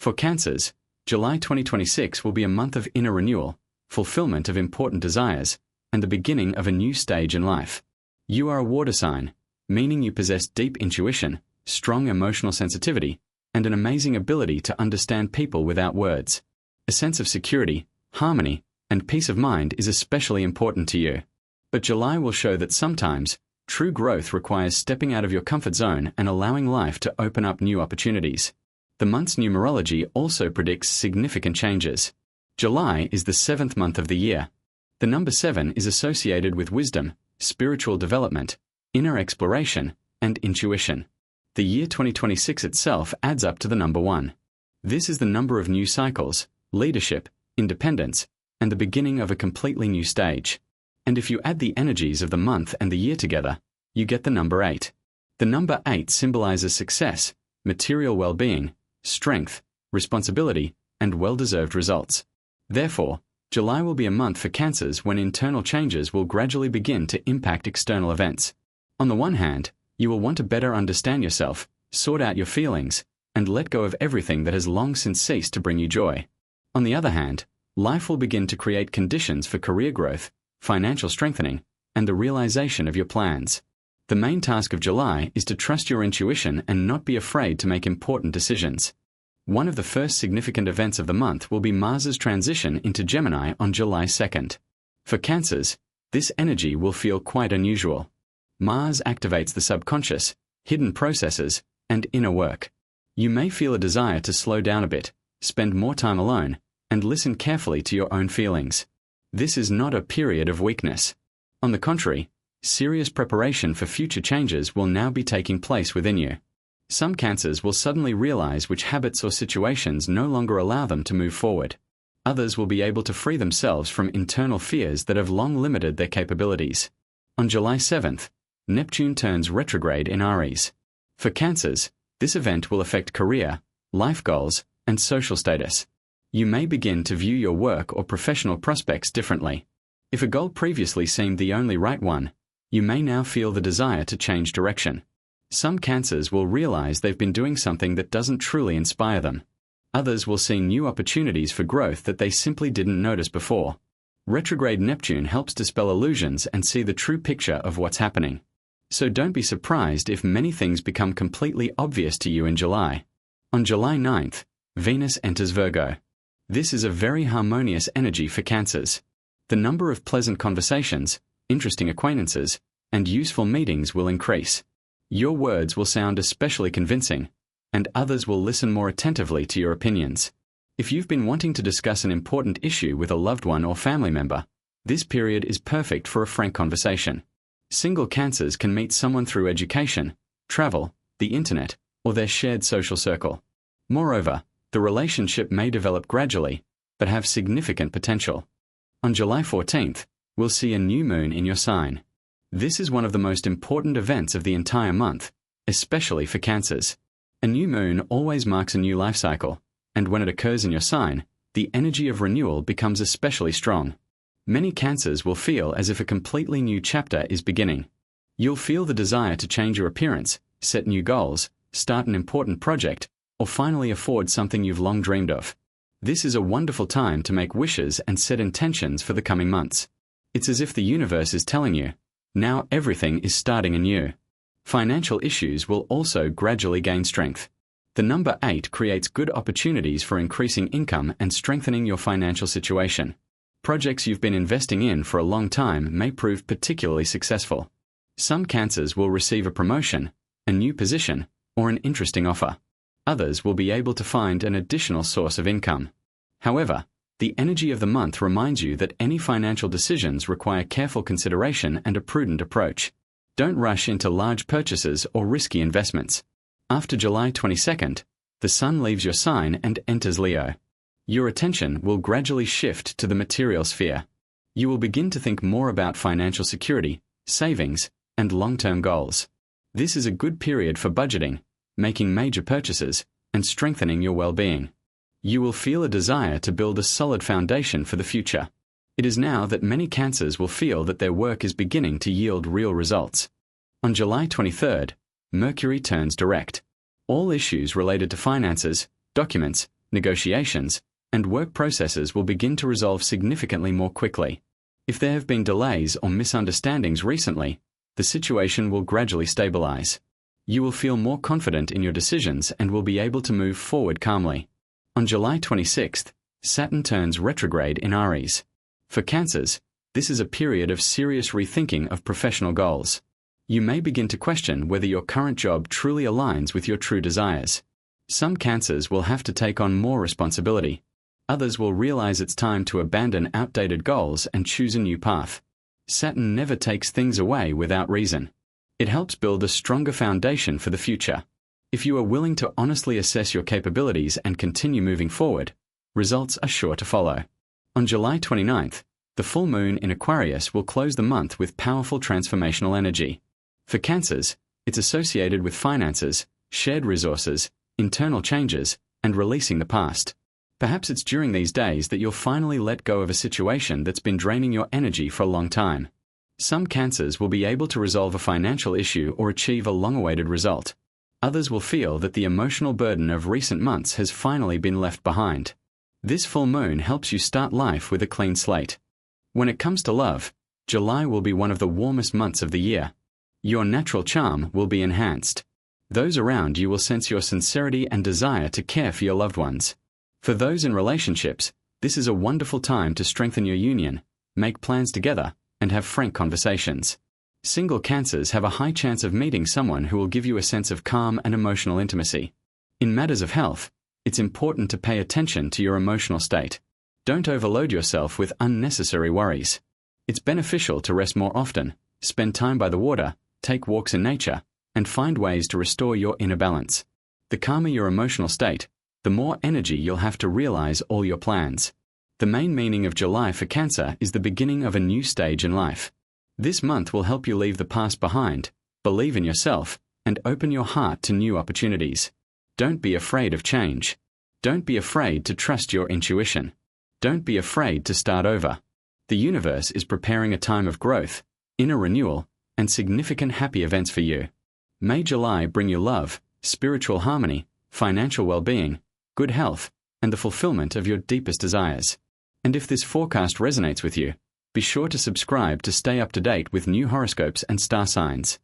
For Cancers, July 2026 will be a month of inner renewal, fulfillment of important desires, and the beginning of a new stage in life. You are a water sign, meaning you possess deep intuition, strong emotional sensitivity, and an amazing ability to understand people without words. A sense of security, harmony, and peace of mind is especially important to you. But July will show that sometimes, true growth requires stepping out of your comfort zone and allowing life to open up new opportunities. The month's numerology also predicts significant changes. July is the 7th month of the year. The number 7 is associated with wisdom, spiritual development, inner exploration, and intuition. The year 2026 itself adds up to the number 1. This is the number of new cycles, leadership, independence, and the beginning of a completely new stage. And if you add the energies of the month and the year together, you get the number 8. The number 8 symbolizes success, material well-being, strength, responsibility, and well-deserved results. Therefore, July will be a month for Cancers when internal changes will gradually begin to impact external events. On the one hand, you will want to better understand yourself, sort out your feelings, and let go of everything that has long since ceased to bring you joy. On the other hand, life will begin to create conditions for career growth, financial strengthening, and the realization of your plans. The main task of July is to trust your intuition and not be afraid to make important decisions. One of the first significant events of the month will be Mars's transition into Gemini on July 2nd. For Cancers, this energy will feel quite unusual. Mars activates the subconscious, hidden processes, and inner work. You may feel a desire to slow down a bit, spend more time alone, and listen carefully to your own feelings. This is not a period of weakness. On the contrary, serious preparation for future changes will now be taking place within you. Some Cancers will suddenly realize which habits or situations no longer allow them to move forward. Others will be able to free themselves from internal fears that have long limited their capabilities. On July 7th, Neptune turns retrograde in Aries. For Cancers, this event will affect career, life goals, and social status. You may begin to view your work or professional prospects differently. If a goal previously seemed the only right one, you may now feel the desire to change direction. Some Cancers will realize they've been doing something that doesn't truly inspire them. Others will see new opportunities for growth that they simply didn't notice before. Retrograde Neptune helps dispel illusions and see the true picture of what's happening. So don't be surprised if many things become completely obvious to you in July. On July 9th, Venus enters Virgo. This is a very harmonious energy for Cancers. The number of pleasant conversations, interesting acquaintances, and useful meetings will increase. Your words will sound especially convincing, and others will listen more attentively to your opinions. If you've been wanting to discuss an important issue with a loved one or family member, this period is perfect for a frank conversation. Single Cancers can meet someone through education, travel, the internet, or their shared social circle. Moreover, the relationship may develop gradually, but have significant potential. On July 14th, we'll see a new moon in your sign. This is one of the most important events of the entire month, especially for Cancers. A new moon always marks a new life cycle, and when it occurs in your sign, the energy of renewal becomes especially strong. Many Cancers will feel as if a completely new chapter is beginning. You'll feel the desire to change your appearance, set new goals, start an important project, or finally afford something you've long dreamed of. This is a wonderful time to make wishes and set intentions for the coming months. It's as if the universe is telling you, now everything is starting anew. Financial issues will also gradually gain strength. The number 8 creates good opportunities for increasing income and strengthening your financial situation. Projects you've been investing in for a long time may prove particularly successful. Some Cancers will receive a promotion, a new position, or an interesting offer. Others will be able to find an additional source of income. However, the energy of the month reminds you that any financial decisions require careful consideration and a prudent approach. Don't rush into large purchases or risky investments. After July 22nd, the Sun leaves your sign and enters Leo. Your attention will gradually shift to the material sphere. You will begin to think more about financial security, savings, and long-term goals. This is a good period for budgeting, making major purchases, and strengthening your well-being. You will feel a desire to build a solid foundation for the future. It is now that many Cancers will feel that their work is beginning to yield real results. On July 23rd, Mercury turns direct. All issues related to finances, documents, negotiations, and work processes will begin to resolve significantly more quickly. If there have been delays or misunderstandings recently, the situation will gradually stabilize. You will feel more confident in your decisions and will be able to move forward calmly. On July 26th, Saturn turns retrograde in Aries. For Cancers, this is a period of serious rethinking of professional goals. You may begin to question whether your current job truly aligns with your true desires. Some Cancers will have to take on more responsibility. Others will realize it's time to abandon outdated goals and choose a new path. Saturn never takes things away without reason. It helps build a stronger foundation for the future. If you are willing to honestly assess your capabilities and continue moving forward, results are sure to follow. On July 29th, the full moon in Aquarius will close the month with powerful transformational energy. For Cancers, it's associated with finances, shared resources, internal changes, and releasing the past. Perhaps it's during these days that you'll finally let go of a situation that's been draining your energy for a long time. Some Cancers will be able to resolve a financial issue or achieve a long-awaited result. Others will feel that the emotional burden of recent months has finally been left behind. This full moon helps you start life with a clean slate. When it comes to love, July will be one of the warmest months of the year. Your natural charm will be enhanced. Those around you will sense your sincerity and desire to care for your loved ones. For those in relationships, this is a wonderful time to strengthen your union, make plans together, and have frank conversations. Single Cancers have a high chance of meeting someone who will give you a sense of calm and emotional intimacy. In matters of health, it's important to pay attention to your emotional state. Don't overload yourself with unnecessary worries. It's beneficial to rest more often, spend time by the water, take walks in nature, and find ways to restore your inner balance. The calmer your emotional state, the more energy you'll have to realize all your plans. The main meaning of July for Cancer is the beginning of a new stage in life. This month will help you leave the past behind, believe in yourself, and open your heart to new opportunities. Don't be afraid of change. Don't be afraid to trust your intuition. Don't be afraid to start over. The universe is preparing a time of growth, inner renewal, and significant happy events for you. May July bring you love, spiritual harmony, financial well-being, good health, and the fulfillment of your deepest desires. And if this forecast resonates with you, be sure to subscribe to stay up to date with new horoscopes and star signs.